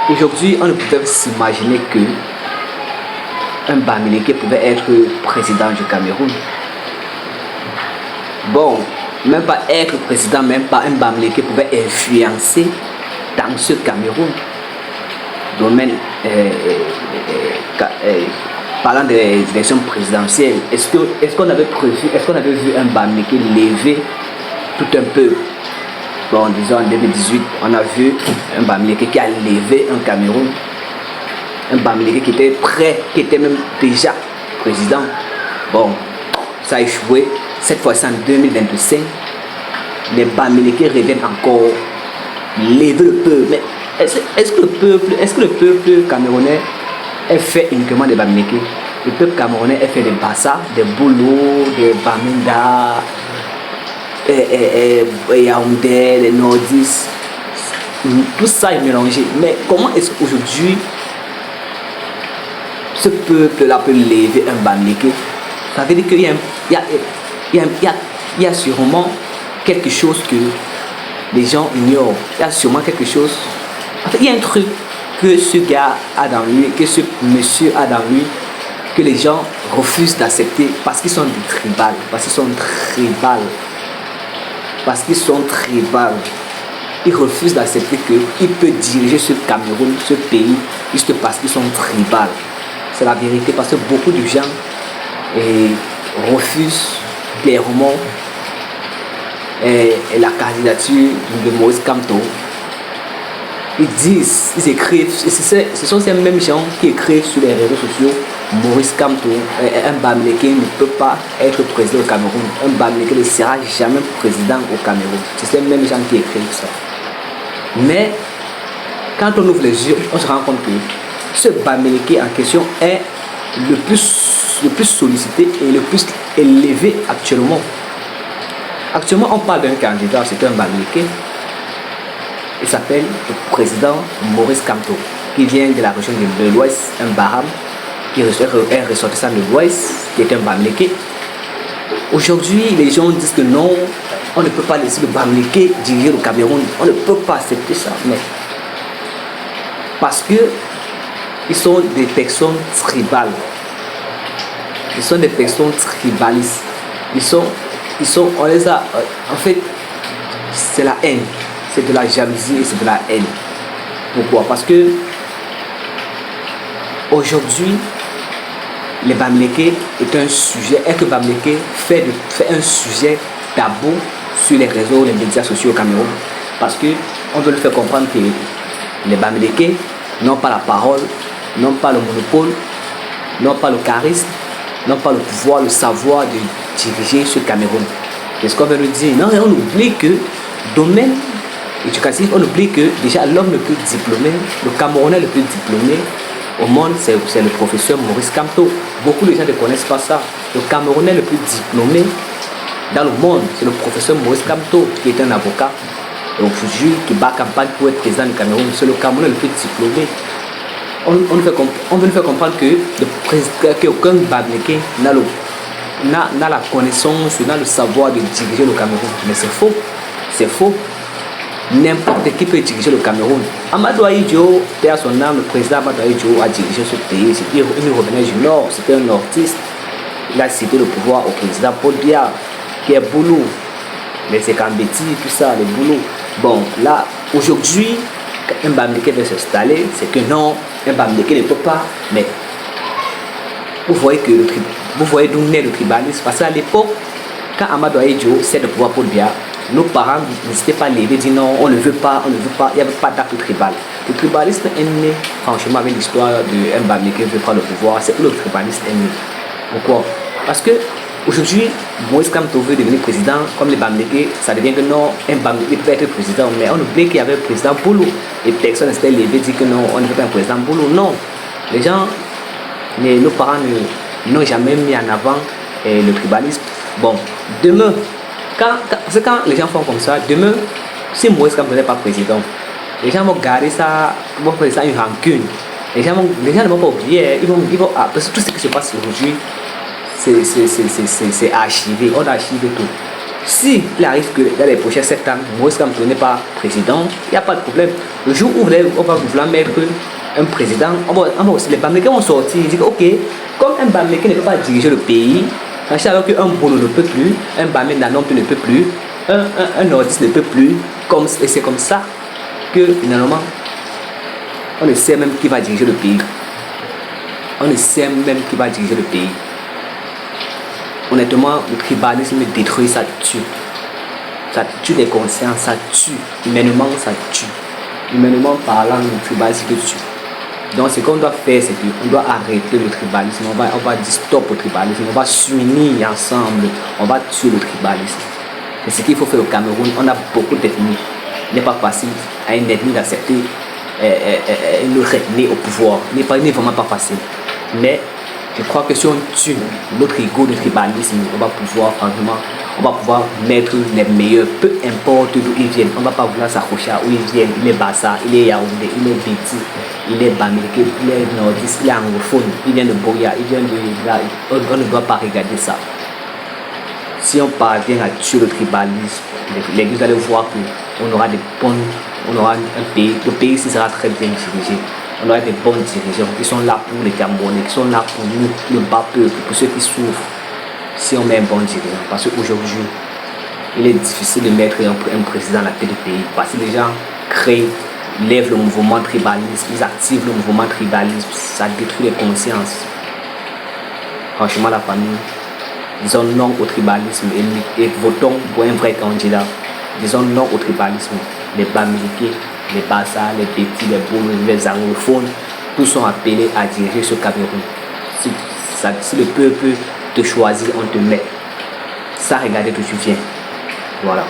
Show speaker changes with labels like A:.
A: Aujourd'hui, on ne pouvait s'imaginer que un Bamileke pouvait être président du Cameroun. Bon, même pas être président, même pas un Bamileke pouvait influencer dans ce Cameroun. Domaine, parlant des élections présidentielles, est-ce qu'on avait prévu, est-ce qu'on avait vu un Bamileke lever tout un peu? Bon, disons en 2018, on a vu un Bamileke qui a levé un Cameroun. Un Bamileke qui était prêt, qui était même déjà président. Bon, ça a échoué. Cette fois-ci en 2025, les Bamileke reviennent encore lever le peuple. Mais est-ce que le peuple camerounais est fait uniquement des Bamileke? Le peuple camerounais est fait des Bassa, des Boulou, des Baminda, Yaoundé, les Nordistes. Tout ça est mélangé. Mais comment est-ce qu'aujourd'hui ce peuple-là peut lever un Bamileke? Ça veut dire qu'il y a sûrement quelque chose que les gens ignorent. Il y a sûrement quelque chose. En fait, il y a un truc que ce gars a dans lui, que ce monsieur a dans lui, que les gens refusent d'accepter parce qu'ils sont des tribales. Parce qu'ils sont tribales. Ils refusent d'accepter qu'il peut diriger ce Cameroun, ce pays, juste parce qu'ils sont tribales. C'est la vérité, parce que beaucoup de gens refusent clairement la candidature de Maurice Kamto. Ils disent, ils écrivent, ce sont ces mêmes gens qui écrivent sur les réseaux sociaux: Maurice Kamto, un Bamileke ne peut pas être président au Cameroun. Un Bamileke ne sera jamais président au Cameroun. C'est ces mêmes gens qui écrivent ça. Mais quand on ouvre les yeux, on se rend compte que ce Bamileke en question est le plus sollicité et le plus élevé actuellement. Actuellement, on parle d'un candidat, c'est un Bamileke. Il s'appelle le président Maurice Kamto, qui vient de la région de l'Ouest, un Baham, qui est ressortissant de l'Ouest, qui est un Bamileke. Aujourd'hui, les gens disent que non, on ne peut pas laisser le Bamileke diriger le Cameroun. On ne peut pas accepter ça. Mais parce que ils sont des personnes tribales. Ils sont des personnes tribalistes. On les a. En fait, c'est la haine. C'est de la jalousie et c'est de la haine. Pourquoi? Parce que aujourd'hui, les Bamileke est un sujet. Est-ce que Bamileke fait un sujet tabou sur les réseaux, les médias sociaux au Cameroun? Parce que on veut le faire comprendre que les Bamileke n'ont pas la parole, n'ont pas le monopole, n'ont pas le charisme, n'ont pas le pouvoir, le savoir de diriger ce Cameroun. C'est ce qu'on veut nous dire. Non, on oublie que domaine éducatif, on oublie que déjà l'homme le plus diplômé, le Camerounais le plus diplômé au monde, c'est le professeur Maurice Kamto. Beaucoup de gens ne connaissent pas ça. Le Camerounais le plus diplômé dans le monde, c'est le professeur Maurice Kamto, qui est un avocat. Aujourd'hui, qui bat campagne pour être président du Cameroun. C'est le Camerounais le plus diplômé. On veut nous faire comprendre qu'aucun Bamileke n'a la connaissance, n'a le savoir de diriger le Cameroun. Mais c'est faux. C'est faux. N'importe qui peut diriger le Cameroun. Amadou Ahidjo, paix à son âme, le président Amadou Ahidjo a dirigé ce pays. Il revenait du Nord, c'était un nordiste. Il a cédé le pouvoir au président Paul Biya, qui est Boulou. Les Sekambeti, tout ça, les Boulou. Bon, là, aujourd'hui, un Bamileke veut s'installer, c'est que non, un Bamileke ne peut pas. Mais vous voyez d'où naît le tribalisme. Parce qu'à l'époque, quand Amadou Ahidjo cède le pouvoir pour Biya, nos parents n'hésitaient pas à lever, dire non, on ne veut pas, il n'y avait pas d'acte tribal. Le tribalisme est né, franchement, avec l'histoire d'un Bamileke qui veut prendre le pouvoir, c'est où le tribalisme est né. Pourquoi? Parce que aujourd'hui, Maurice Kamto veut devenir président, comme les Bamileke, ça devient que non, un Bamileke peut être président, mais on oublie qu'il y avait le président Boulou. Et personne n'était levé, dire que non, on ne veut pas un président Boulou. Non, les gens, nos parents n'ont jamais mis en avant le tribalisme. Bon, demain, quand les gens font comme ça, demain, si Maurice Kamto n'est pas président, les gens vont garder ça, vont faire ça une rancune. Les gens ne vont pas oublier, ils vont parce que tout ce qui se passe aujourd'hui, c'est archivé, on a archivé tout. Si il arrive que dans les prochains 7 ans, Maurice Kamto n'est pas président, il n'y a pas de problème. Le jour où on va vouloir mettre un président, les Bamileke vont sortir et dire ok, comme un Bamileke ne peut pas diriger le pays, alors qu'un Bono ne peut plus, un Bamé Nanom ne peut plus, un Nordiste ne peut plus, et c'est comme ça que finalement, on ne sait même qui va diriger le pays. On ne sait même qui va diriger le pays. Honnêtement, le tribalisme détruit, ça tue. Ça tue les consciences, ça tue. Humainement, ça tue. Humainement parlant, le tribalisme tue. Donc ce qu'on doit faire, c'est qu'on doit arrêter le tribalisme. On va dire stop au tribalisme. On va s'unir ensemble. On va tuer le tribalisme. C'est ce qu'il faut faire au Cameroun. On a beaucoup d'ethnies. Il n'est pas facile à une ethnie d'accepter une autre ethnie au pouvoir. Il n'est vraiment pas facile. Mais je crois que si on tue notre ego de tribalisme, on va pouvoir mettre les meilleurs, peu importe d'où ils viennent. On ne va pas vouloir s'accrocher à où ils viennent. Il est Bassa, il est Yaoundé, il est Béti, il est Bamileke, il est Nordiste, il est anglophone, il vient de Boya, il vient de là. On ne doit pas regarder ça. Si on parvient à tuer le tribalisme, vous allez voir qu'on aura un pays, le pays ici sera très bien dirigé. On aura des bons dirigeants qui sont là pour les Camerounais, qui sont là pour nous, le bas peuple, pour ceux qui souffrent. Si on met un bon dirigeant, parce qu'aujourd'hui, il est difficile de mettre un président à la tête du pays, parce que les gens lèvent le mouvement tribalisme, ils activent le mouvement tribalisme, ça détruit les consciences. Franchement, la famille, disons non au tribalisme et votons pour un vrai candidat. Disons non au tribalisme. Les Bamileke, les Bassa, les Petits, les Bono, les anglophones, tous sont appelés à diriger ce Cameroun. Si le peuple te choisit, on te met. Ça, regardez d'où tu viens. Voilà.